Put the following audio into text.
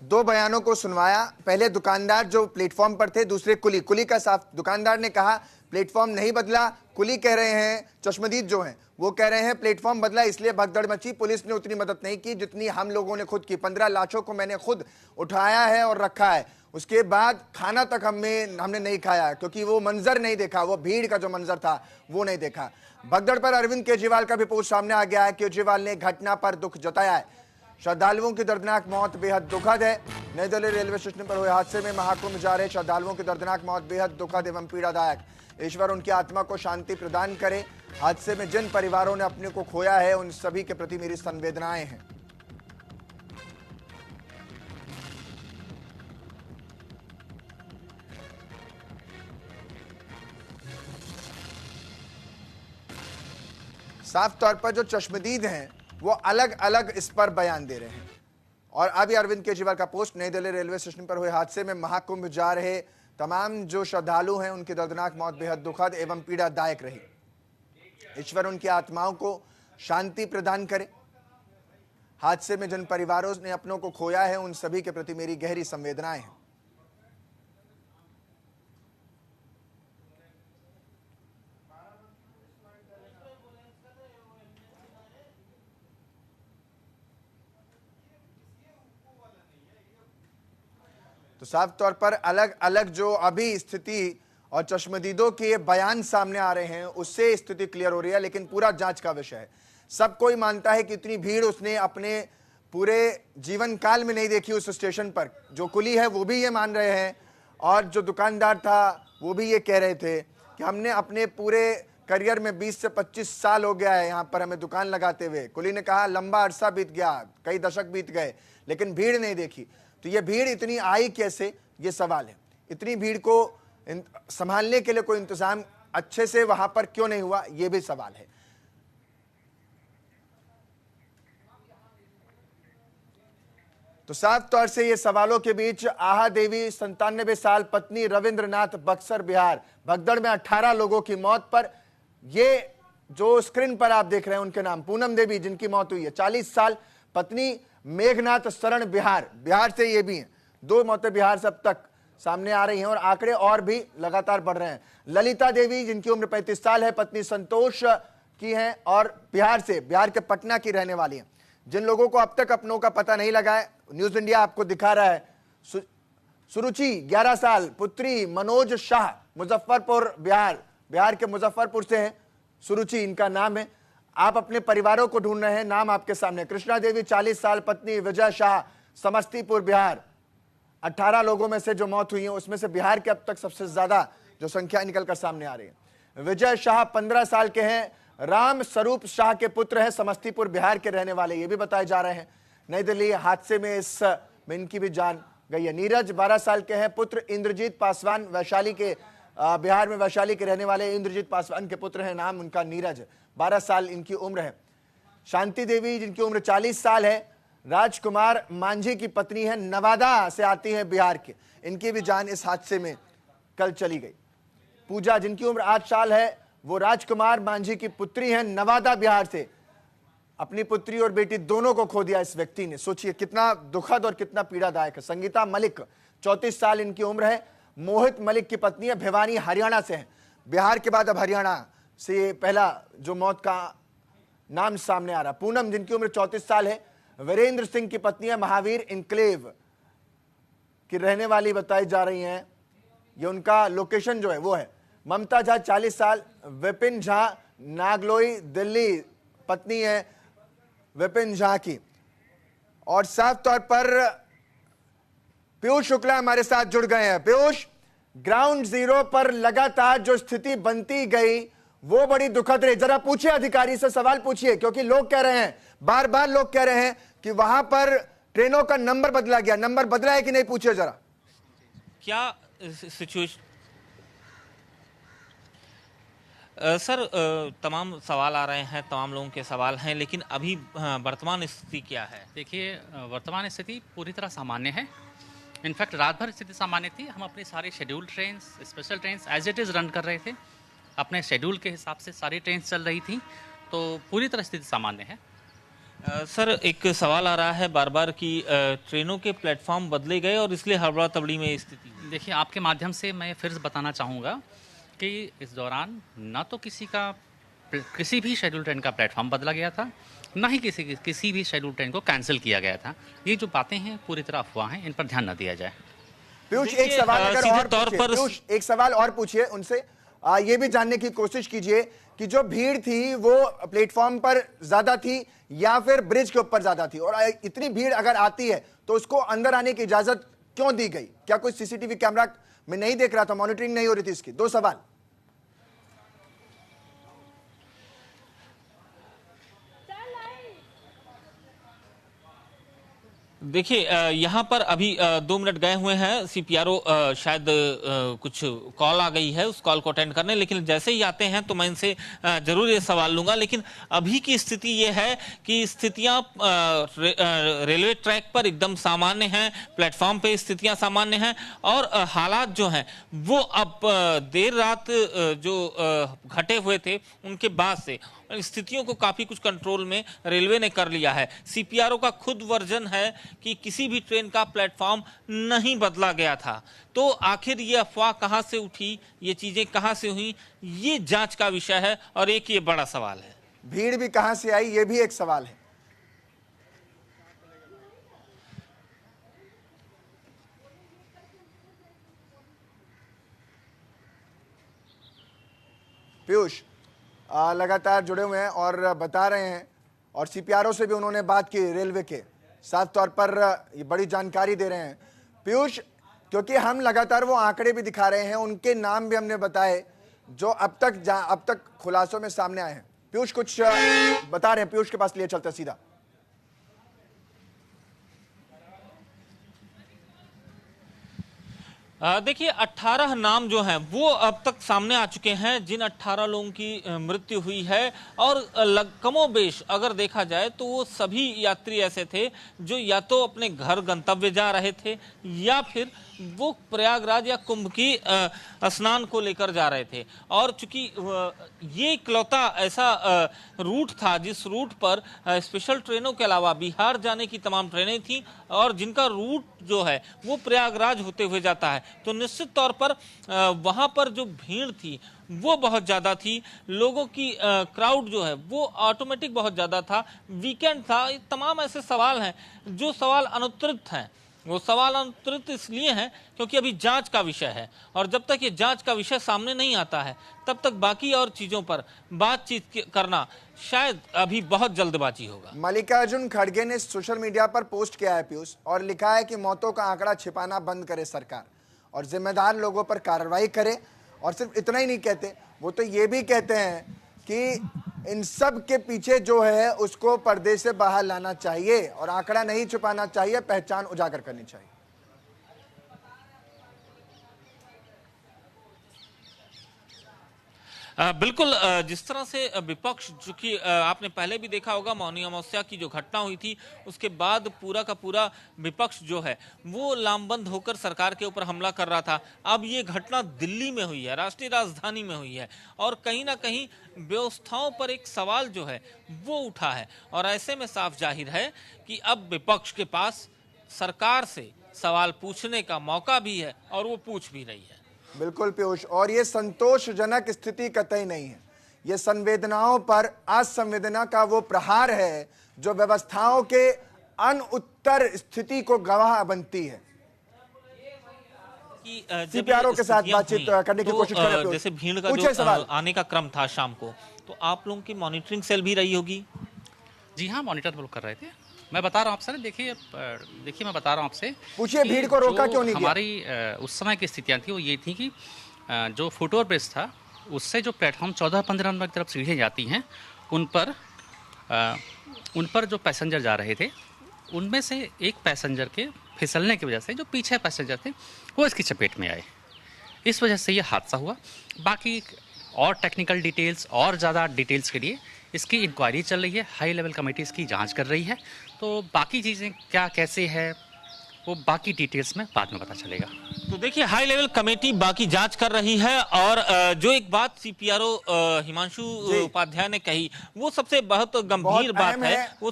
दो बयानों को सुनवाया। पहले दुकानदार जो प्लेटफॉर्म पर थे, दूसरे कुली का साफ। दुकानदार ने कहा प्लेटफॉर्म नहीं बदला, कुली कह रहे हैं, चश्मदीद जो हैं वो कह रहे हैं प्लेटफॉर्म बदला इसलिए भगदड़ मची। पुलिस ने उतनी मदद नहीं की जितनी हम लोगों ने खुद की। 15 लाशों को मैंने खुद उठाया है और रखा है। उसके बाद खाना तक हमने नहीं खाया क्योंकि वो मंजर नहीं देखा, वो भीड़ का जो मंजर था वो नहीं देखा। भगदड़ पर अरविंद केजरीवाल का भी पोस्ट सामने आ गया है। केजरीवाल ने घटना पर दुख जताया है। श्रद्धालुओं की दर्दनाक मौत बेहद दुखद है। नई दिल्ली रेलवे स्टेशन पर हुए हादसे में महाकुंभ जा रहे श्रद्धालुओं की दर्दनाक मौत बेहद दुखद एवं पीड़ादायक। ईश्वर उनकी आत्मा को शांति प्रदान करे। हादसे में जिन परिवारों ने अपने को खोया है उन सभी के प्रति मेरी संवेदनाएं हैं। साफ तौर पर जो चश्मदीद हैं वो अलग अलग इस पर बयान दे रहे हैं। और अभी अरविंद केजरीवाल का पोस्ट, नई दिल्ली रेलवे स्टेशन पर हुए हादसे में महाकुंभ जा रहे तमाम जो श्रद्धालु हैं उनकी दर्दनाक मौत बेहद दुखद एवं पीड़ादायक रही। ईश्वर उनकी आत्माओं को शांति प्रदान करे। हादसे में जिन परिवारों ने अपनों को खोया है उन सभी के प्रति मेरी गहरी संवेदनाएं हैं। तो साफ तौर पर अलग अलग जो अभी स्थिति और चश्मदीदों के बयान सामने आ रहे हैं उससे स्थिति क्लियर हो रही है, लेकिन पूरा जांच का विषय है। सब कोई मानता है कि इतनी भीड़ उसने अपने पूरे जीवन काल में नहीं देखी उस स्टेशन पर। जो कुली है वो भी ये मान रहे हैं और जो दुकानदार था वो भी ये कह रहे थे कि हमने अपने पूरे करियर में 20 से 25 साल हो गया है यहाँ पर हमें दुकान लगाते हुए। कुली ने कहा लंबा अरसा बीत गया, कई दशक बीत गए, लेकिन भीड़ नहीं देखी। तो ये भीड़ इतनी आई कैसे, ये सवाल है। इतनी भीड़ को संभालने के लिए कोई इंतजाम अच्छे से वहां पर क्यों नहीं हुआ, ये भी सवाल है। तो साफ तौर से ये सवालों के बीच आहा देवी 97 साल पत्नी रविंद्रनाथ बक्सर बिहार भगदड़ में 18 लोगों की मौत पर, ये जो स्क्रीन पर आप देख रहे हैं उनके नाम, पूनम देवी जिनकी मौत हुई है, 40 साल पत्नी मेघनाथ शरण बिहार से ये भी हैं। 2 मौतें बिहार से अब तक सामने आ रही हैं और आंकड़े और भी लगातार बढ़ रहे हैं। ललिता देवी जिनकी उम्र 35 साल है, पत्नी संतोष की हैं और बिहार के पटना की रहने वाली हैं। जिन लोगों को अब तक अपनों का पता नहीं लगा है, न्यूज इंडिया आपको दिखा रहा है। सुरुचि 11 साल, पुत्री मनोज शाह, मुजफ्फरपुर बिहार के मुजफ्फरपुर से हैं। सुरुचि इनका नाम है। आप अपने परिवारों को ढूंढ रहे हैं, नाम आपके सामने। कृष्णा देवी 40 साल, पत्नी विजय शाह, समस्तीपुर बिहार। 18 लोगों में से जो मौत हुई है उसमें से बिहार के अब तक सबसे ज्यादा जो संख्या निकलकर सामने आ रही है। विजय शाह 15 साल के हैं, राम स्वरूप शाह के पुत्र हैं, समस्तीपुर बिहार के रहने वाले, ये भी बताए जा रहे हैं। नई दिल्ली हादसे में इनकी भी जान गई है। नीरज 12 साल के हैं, पुत्र इंद्रजीत पासवान, वैशाली के बिहार में वैशाली के रहने वाले इंद्रजीत पासवान के पुत्र हैं, नाम उनका नीरज, 12 साल इनकी उम्र है। शांति देवी जिनकी उम्र 40 साल है, राजकुमार मांझी की पत्नी है, नवादा से आती हैं बिहार के, इनकी भी जान इस हादसे में कल चली गई। पूजा जिनकी उम्र 8 साल है, वो राजकुमार मांझी की पुत्री हैं, नवादा बिहार से। अपनी पुत्री और बेटी दोनों को खो दिया इस व्यक्ति ने। सोचिए कितना दुखद और कितना पीड़ादायक है। संगीता मलिक 34 साल इनकी उम्र है, मोहित मलिक की पत्नी है, भिवानी हरियाणा से है। बिहार के बाद अब हरियाणा से पहला जो मौत का नाम सामने आ रहा। पूनम जिनकी उम्र 34 साल है, वीरेंद्र सिंह की पत्नी है, महावीर इनक्लेव की रहने वाली बताई जा रही हैं। ये उनका लोकेशन जो है वो है। ममता झा 40 साल, विपिन झा नागलोई दिल्ली, पत्नी है विपिन झा की। और साफ तौर पर पीयूष शुक्ला हमारे साथ जुड़ गए हैं। पीयूष, ग्राउंड जीरो पर लगातार जो स्थिति बनती गई वो बड़ी दुखद रही। जरा पूछिए, अधिकारी से सवाल पूछिए, क्योंकि लोग कह रहे हैं, बार बार लोग कह रहे हैं कि वहां पर ट्रेनों का नंबर बदला गया। नंबर बदला है कि नहीं, पूछिए जरा। क्या सिचुएशन सर, तमाम सवाल आ रहे हैं, तमाम लोगों के सवाल हैं, लेकिन अभी वर्तमान स्थिति क्या है? देखिए, वर्तमान स्थिति पूरी तरह सामान्य है। इनफैक्ट रात भर स्थिति सामान्य थी। हम अपनी सारी schedule train, special train as it is run कर रहे थे। अपने शेड्यूल के हिसाब से सारी ट्रेन चल रही थी, तो पूरी तरह स्थिति सामान्य है। सर एक सवाल आ रहा है बार बार कि ट्रेनों के प्लेटफॉर्म बदले गए और इसलिए हड़बड़ा तबड़ी में स्थिति हुई। देखिए, आपके माध्यम से मैं फिर बताना चाहूँगा कि इस दौरान ना तो किसी भी शेड्यूल ट्रेन का प्लेटफॉर्म बदला गया था, ना ही किसी भी शेड्यूल ट्रेन को कैंसिल किया गया था। ये जो बातें हैं पूरी तरह अफवाह हैं, इन पर ध्यान न दिया जाए। पीयूष, एक सवाल अगर सीधे और तौर पूछिए, पर पीयूष एक सवाल और पूछिए उनसे, ये भी जानने की कोशिश कीजिए कि जो भीड़ थी वो प्लेटफॉर्म पर ज्यादा थी या फिर ब्रिज के ऊपर ज्यादा थी, और इतनी भीड़ अगर आती है तो उसको अंदर आने की इजाजत क्यों दी गई? क्या कोई सीसीटीवी कैमरा में नहीं देख रहा था, मॉनिटरिंग नहीं हो रही थी इसकी? दो सवाल। देखिए यहाँ पर अभी 2 मिनट गए हुए हैं, सीपीआरओ शायद कुछ कॉल आ गई है, उस कॉल को अटेंड करने, लेकिन जैसे ही आते हैं तो मैं इनसे जरूर ये सवाल लूंगा। लेकिन अभी की स्थिति ये है कि स्थितियां रेलवे ट्रैक पर एकदम सामान्य हैं, प्लेटफॉर्म पे स्थितियां सामान्य हैं, और हालात जो हैं वो अब देर रात जो घटे हुए थे उनके बाद से स्थितियों को काफी कुछ कंट्रोल में रेलवे ने कर लिया है। सीपीआरओ का खुद वर्जन है कि किसी भी ट्रेन का प्लेटफॉर्म नहीं बदला गया था। तो आखिर ये अफवाह कहां से उठी, ये चीजें कहां से हुई, ये जांच का विषय है और एक ये बड़ा सवाल है। भीड़ भी कहां से आई, ये भी एक सवाल है। पीयूष लगातार जुड़े हुए हैं और बता रहे हैं, और सीपीआरओ से भी उन्होंने बात की, रेलवे के साफ तौर पर ये बड़ी जानकारी दे रहे हैं। पीयूष, क्योंकि हम लगातार वो आंकड़े भी दिखा रहे हैं, उनके नाम भी हमने बताए जो अब तक खुलासों में सामने आए हैं। पीयूष कुछ बता रहे हैं, पीयूष के पास लिए चलते सीधा। देखिए 18 नाम जो हैं वो अब तक सामने आ चुके हैं, जिन 18 लोगों की मृत्यु हुई है, और कमोबेश अगर देखा जाए तो वो सभी यात्री ऐसे थे जो या तो अपने घर गंतव्य जा रहे थे या फिर वो प्रयागराज या कुंभ की स्नान को लेकर जा रहे थे। और चूंकि ये इकलौता ऐसा रूट था जिस रूट पर स्पेशल ट्रेनों के अलावा बिहार जाने की तमाम ट्रेनें थी और जिनका रूट जो है वो प्रयागराज होते हुए जाता है, तो निश्चित तौर पर वहां पर जो भीड़ थी वो बहुत ज्यादा थी, लोगों की क्राउड जो है वो ऑटोमेटिक बहुत ज्यादा था, वीकेंड था। ये तमाम ऐसे सवाल हैं जो सवाल अनुत्तरित हैं। वो सवाल अनुत्तरित इसलिए हैं क्योंकि अभी जांच का विषय है, और जब तक ये जांच का विषय सामने नहीं आता है तब तक बाकी और चीजों पर बातचीत करना शायद अभी बहुत जल्दबाजी होगा। मल्लिकार्जुन खड़गे ने सोशल मीडिया पर पोस्ट किया है पीयूष, और लिखा है कि मौतों का आंकड़ा छिपाना बंद करे सरकार और जिम्मेदार लोगों पर कार्रवाई करे। और सिर्फ इतना ही नहीं कहते, वो तो ये भी कहते हैं कि इन सब के पीछे जो है उसको पर्दे से बाहर लाना चाहिए और आंकड़ा नहीं छुपाना चाहिए, पहचान उजागर करनी चाहिए। बिल्कुल, जिस तरह से विपक्ष, जो कि आपने पहले भी देखा होगा मौनी अमावस्या की जो घटना हुई थी उसके बाद पूरा का पूरा विपक्ष जो है वो लामबंद होकर सरकार के ऊपर हमला कर रहा था। अब ये घटना दिल्ली में हुई है, राष्ट्रीय राजधानी में हुई है, और कहीं ना कहीं व्यवस्थाओं पर एक सवाल जो है वो उठा है, और ऐसे में साफ जाहिर है कि अब विपक्ष के पास सरकार से सवाल पूछने का मौका भी है और वो पूछ भी रही है। बिल्कुल पीयूष, और ये संतोषजनक स्थिति कतई नहीं है। ये संवेदनाओं पर असंवेदना का वो प्रहार है जो व्यवस्थाओं के अनुत्तर स्थिति को गवाह बनती है। सीपीआरओ के साथ बातचीत करने की कोशिश करें। जैसे भीड़ का जो आने का क्रम था शाम को, तो आप लोगों की मॉनिटरिंग सेल भी रही होगी? जी हाँ, मॉनिटर लोग कर रहे थे। मैं बता रहा हूँ आपसे, देखिए मैं बता रहा हूँ आपसे, पूछिए भीड़ को रोका क्यों नहीं? हमारी उस समय की स्थितियाँ थी वो ये थी कि जो फुटओवर ब्रिज था उससे जो प्लेटफॉर्म 14-15 नंबर की तरफ सीढ़ियाँ जाती हैं उन पर जो पैसेंजर जा रहे थे उनमें से एक पैसेंजर के फिसलने की वजह से जो पीछे पैसेंजर थे वो इसकी चपेट में आए, इस वजह से ये हादसा हुआ। बाकी और टेक्निकल डिटेल्स और ज़्यादा डिटेल्स के लिए इसकी इंक्वायरी चल रही है, हाई लेवल कमेटी इसकी जांच कर रही है, तो बाकी चीज़ें क्या कैसे है वो बाकी डिटेल्स में बाद में पता चलेगा। तो देखिए हाई लेवल कमेटी बाकी जांच कर रही है, और जो एक बात सीपीआरओ हिमांशु उपाध्याय ने कही वो सबसे बहुत गंभीर बात है। वो